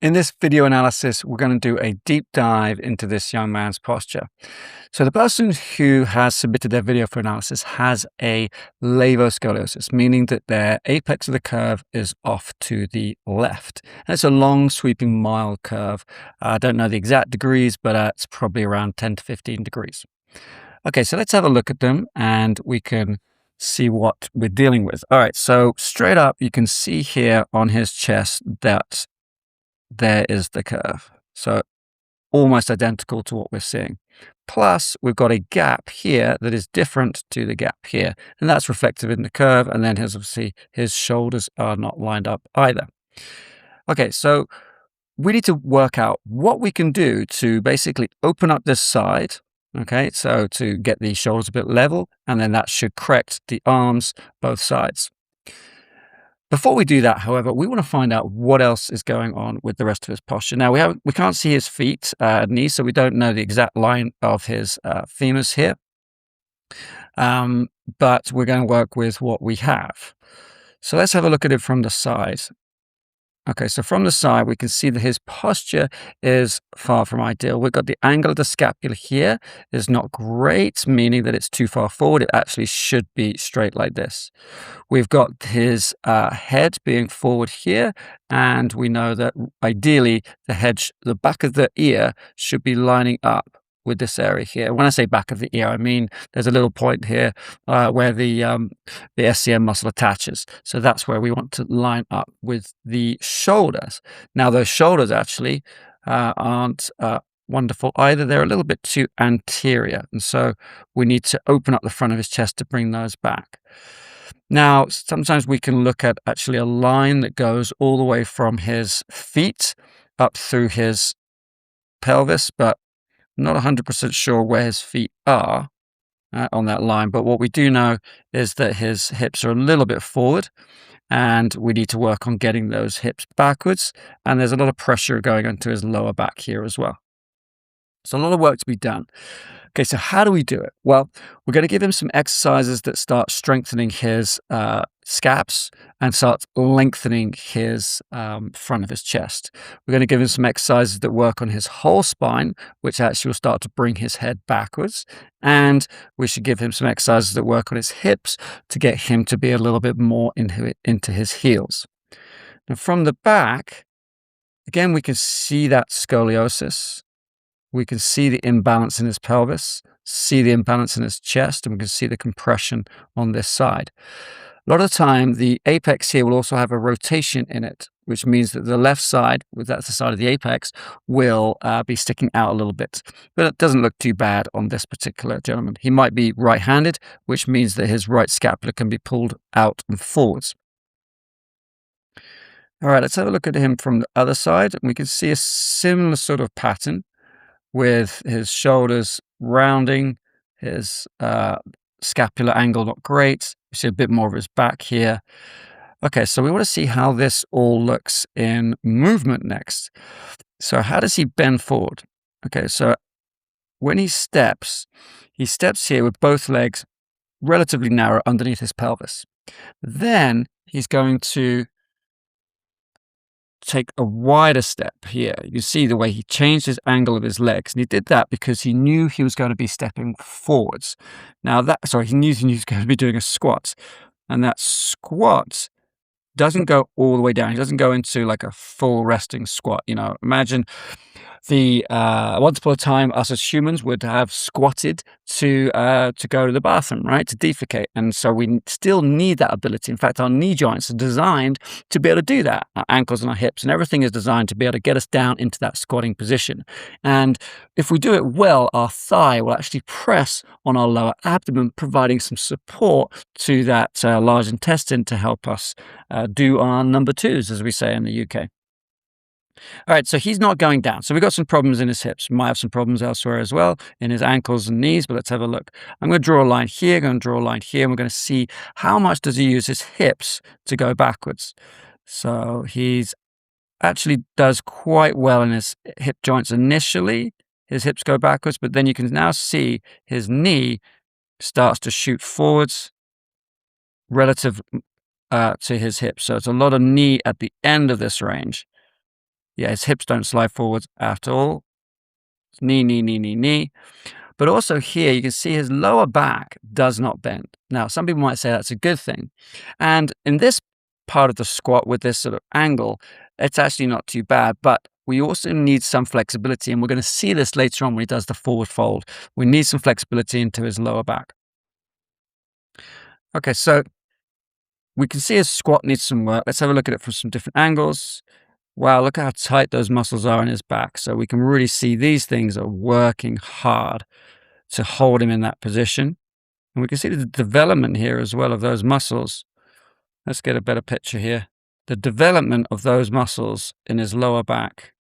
In this video analysis, we're going to do a deep dive into this young man's posture. So the person who has submitted their video for analysis has a Levoscoliosis, meaning that their apex of the curve is off to the left. And it's a long, sweeping, mild curve. I don't know the exact degrees, but it's probably around 10 to 15 degrees. Okay, so let's have a look at them and we can see what we're dealing with. All right, so straight up, you can see here on his chest that there is the curve. So almost identical to what we're seeing. Plus, we've got a gap here that is different to the gap here, and that's reflective in the curve. And then obviously his shoulders are not lined up either. Okay, so we need to work out what we can do to basically open up this side. Okay, so to get the shoulders a bit level, and then that should correct the arms both sides. Before we do that, however, we want to find out what else is going on with the rest of his posture. Now, we can't see his feet, knees, so we don't know the exact line of his femurs here. But we're going to work with what we have. So let's have a look at it from the side. Okay, so from the side, we can see that his posture is far from ideal. We've got the angle of the scapula here is not great, meaning that it's too far forward. It actually should be straight like this. We've got his head being forward here, and we know that ideally the back of the ear should be lining up with this area here. When I say back of the ear, I mean there's a little point here where the SCM muscle attaches. So that's where we want to line up with the shoulders. Now, those shoulders actually aren't wonderful either. They're a little bit too anterior. And so we need to open up the front of his chest to bring those back. Now, sometimes we can look at actually a line that goes all the way from his feet up through his pelvis, but not 100% sure where his feet are on that line. But what we do know is that his hips are a little bit forward, and we need to work on getting those hips backwards. And there's a lot of pressure going into his lower back here as well. So a lot of work to be done. Okay, so how do we do it? Well, we're going to give him some exercises that start strengthening his scaps and start lengthening his front of his chest. We're going to give him some exercises that work on his whole spine, which actually will start to bring his head backwards. And we should give him some exercises that work on his hips to get him to be a little bit more into his heels. Now, from the back, again, we can see that scoliosis. We can see the imbalance in his pelvis, see the imbalance in his chest, and we can see the compression on this side. A lot of the time, the apex here will also have a rotation in it, which means that the left side, that's the side of the apex, will be sticking out a little bit. But it doesn't look too bad on this particular gentleman. He might be right-handed, which means that his right scapula can be pulled out and forwards. All right, let's have a look at him from the other side. And we can see a similar sort of pattern, with his shoulders rounding, his scapular angle not great. You see a bit more of his back here. Okay, so we want to see how this all looks in movement next. So how does he bend forward? Okay, so when he steps here with both legs relatively narrow underneath his pelvis. Then he's going to take a wider step here. You can see the way he changed his angle of his legs. And he did that because he knew he was going to be stepping forwards. Now he knew he was going to be doing a squat. And that squat doesn't go all the way down. He doesn't go into like a full resting squat. Imagine once upon a time, us as humans would have squatted to go to the bathroom, right, to defecate, and so we still need that ability. In fact, our knee joints are designed to be able to do that. Our ankles and our hips and everything is designed to be able to get us down into that squatting position. And if we do it well, our thigh will actually press on our lower abdomen, providing some support to that large intestine to help us do our number twos, as we say in the UK. All right, so he's not going down. So we've got some problems in his hips. Might have some problems elsewhere as well, in his ankles and knees, but let's have a look. I'm going to draw a line here, going to draw a line here, and we're going to see how much does he use his hips to go backwards. So he's actually does quite well in his hip joints initially. His hips go backwards, but then you can now see his knee starts to shoot forwards relative to his hips. So it's a lot of knee at the end of this range. Yeah, his hips don't slide forwards at all. Knee, knee, knee, knee, knee. But also here, you can see his lower back does not bend. Now, some people might say that's a good thing. And in this part of the squat with this sort of angle, it's actually not too bad, but we also need some flexibility. And we're going to see this later on when he does the forward fold. We need some flexibility into his lower back. Okay, so we can see his squat needs some work. Let's have a look at it from some different angles. Wow, look how tight those muscles are in his back. So we can really see these things are working hard to hold him in that position. And we can see the development here as well of those muscles. Let's get a better picture here. The development of those muscles in his lower back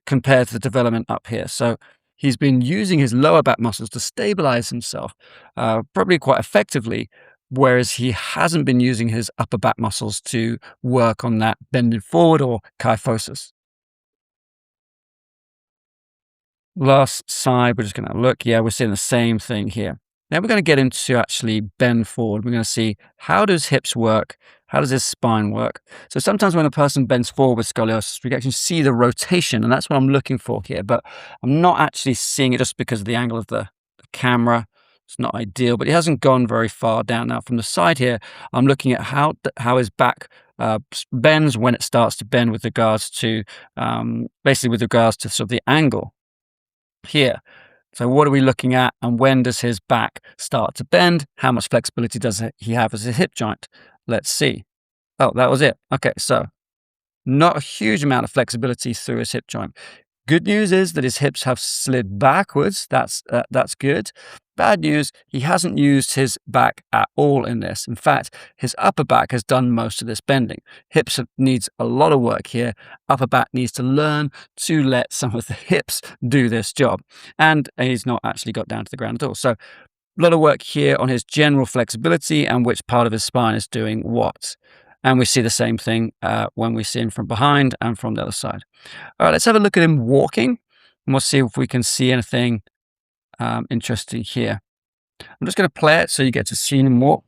compared to the development up here. So he's been using his lower back muscles to stabilize himself, probably quite effectively, whereas he hasn't been using his upper back muscles to work on that bending forward or kyphosis. Last side, we're just going to look. Yeah, we're seeing the same thing here. Now we're going to get into actually bend forward. We're going to see how does hips work? How does his spine work? So sometimes when a person bends forward with scoliosis, we can actually see the rotation, and that's what I'm looking for here. But I'm not actually seeing it just because of the angle of the camera. It's not ideal, but he hasn't gone very far down. Now from the side here, I'm looking at how his back bends when it starts to bend with regards to basically with regards to sort of the angle here. So what are we looking at, and when does his back start to bend? How much flexibility does he have as a hip joint? Let's see. Oh, that was it. Okay, so not a huge amount of flexibility through his hip joint. Good news is that his hips have slid backwards. That's good. Bad news, he hasn't used his back at all in this. In fact, his upper back has done most of this bending. Hips needs a lot of work here. Upper back needs to learn to let some of the hips do this job. And he's not actually got down to the ground at all. So a lot of work here on his general flexibility and which part of his spine is doing what. And we see the same thing when we see him from behind and from the other side. All right, let's have a look at him walking, and we'll see if we can see anything interesting here. I'm just going to play it so you get to see him walk.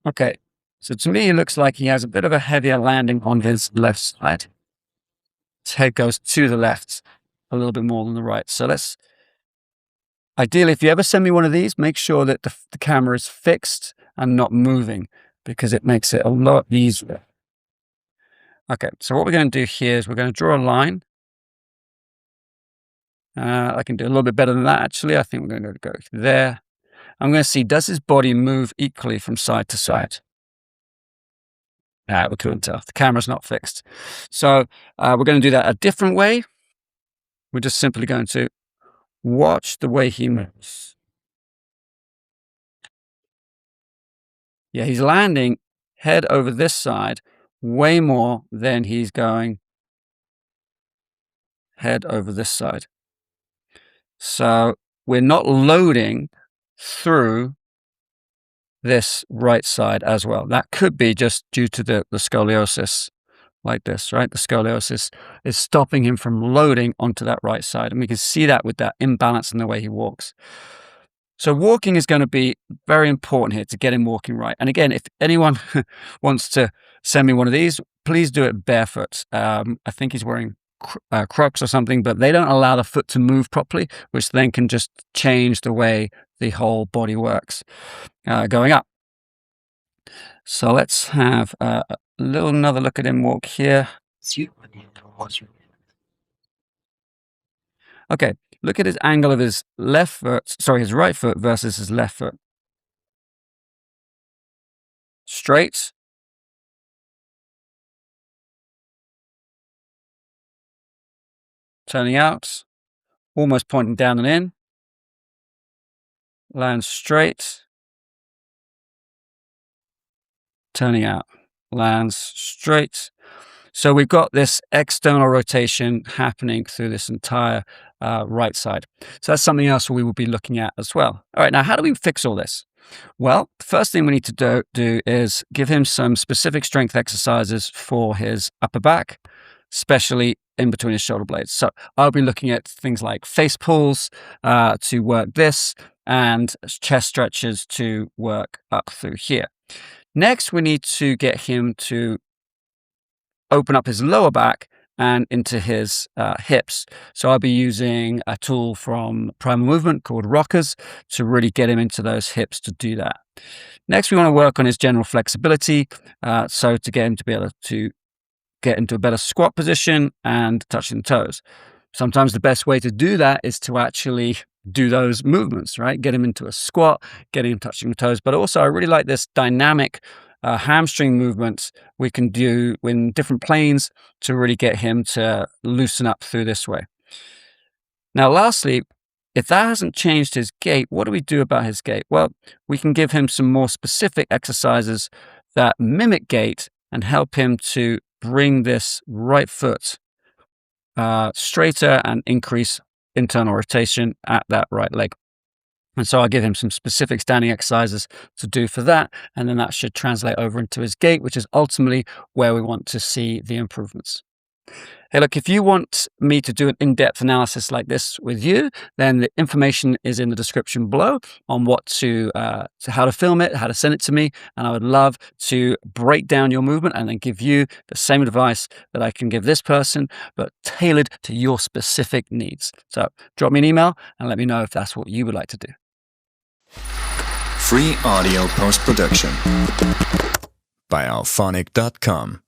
Okay, so to me, it looks like he has a bit of a heavier landing on his left side. His head goes to the left a little bit more than the right. So ideally, if you ever send me one of these, make sure that the camera is fixed and not moving, because it makes it a lot easier. Okay, so what we're going to do here is we're going to draw a line. I can do a little bit better than that, actually. I think we're going to go there. I'm going to see, does his body move equally from side to side? We couldn't tell. The camera's not fixed. So we're going to do that a different way. We're just simply going to watch the way he moves. Yeah, he's landing head over this side way more than he's going head over this side. So we're not loading through this right side as well. That could be just due to the scoliosis like this, right? The scoliosis is stopping him from loading onto that right side. And we can see that with that imbalance in the way he walks. So walking is going to be very important here to get him walking right. And again, if anyone wants to send me one of these, please do it barefoot. I think he's wearing Crocs or something, but they don't allow the foot to move properly, which then can just change the way the whole body works going up. So let's have another look at him walk here. Okay, look at his angle of his his right foot versus his left foot. Straight. Turning out, almost pointing down and in. Lands straight. Turning out, lands straight. So we've got this external rotation happening through this entire right side. So that's something else we will be looking at as well. All right, now how do we fix all this? Well, the first thing we need to do is give him some specific strength exercises for his upper back, especially in between his shoulder blades. So I'll be looking at things like face pulls to work this, and chest stretches to work up through here. Next, we need to get him to open up his lower back and into his hips. So I'll be using a tool from Primal Movement called rockers to really get him into those hips to do that. Next, we want to work on his general flexibility. So to get him to be able to get into a better squat position and touching the toes. Sometimes the best way to do that is to actually do those movements, right? Get him into a squat, get him touching the toes. But also, I really like this dynamic hamstring movements we can do in different planes to really get him to loosen up through this way. Now, lastly, if that hasn't changed his gait, what do we do about his gait? Well, we can give him some more specific exercises that mimic gait and help him to bring this right foot straighter and increase internal rotation at that right leg. And so I'll give him some specific standing exercises to do for that. And then that should translate over into his gait, which is ultimately where we want to see the improvements. Hey, look, if you want me to do an in-depth analysis like this with you, then the information is in the description below on how to film it, how to send it to me. And I would love to break down your movement and then give you the same advice that I can give this person, but tailored to your specific needs. So drop me an email and let me know if that's what you would like to do. Free audio post-production by alphonic.com.